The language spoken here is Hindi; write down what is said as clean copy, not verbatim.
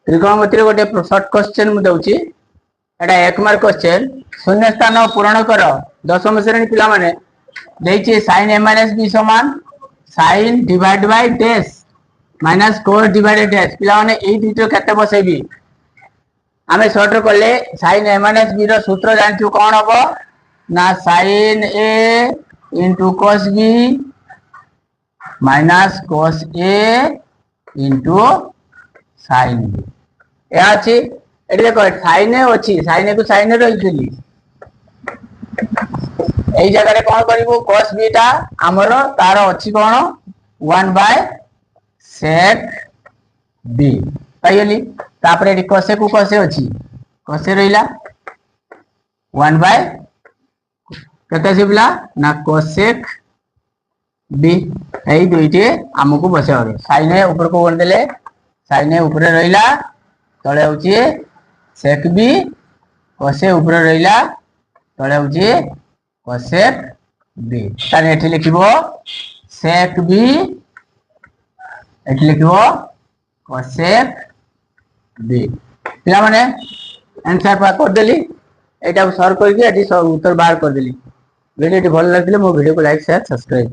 त्रिकोणमिति गोटे शॉर्ट क्वेश्चन मु दउची एटा 1 मार्क क्वेश्चन शून्य स्थान पूरण कर दशम श्रेणी पिला माने देछि sin a - b समान sin divide by dash minus cos divided dash पिला माने एई दुइटो केते बसेबी आमे शॉर्ट करले sin a - b रो सूत्र जानछु कोन हबो ना sin a into cos b minus cos a into sin b या अछि एठी देखो sin a अछि sin a को sin a रहितली एई जगह रे कोन करिवो cos b टा हमरो तार अछि कोन 1 by sec b पाइली तापरे एठी cos को cos अछि cos रहिला 1 by केते सिबला ना cosec b AE दुइटे हमकु बसेबे sin a ऊपर को बन देले sin a ऊपर रहिला तळे होची sec b cos a ऊपर रहिला तळे होची cosec b ताने एठी लिखिबो sec b एठी लिखिबो cosec b पिला माने आंसर पा कर देली एटा सॉल्व करके एठी सब उत्तर बाहर कर देली वीडियो भल लागले मो वीडियो को लाइक शेयर सब्सक्राइब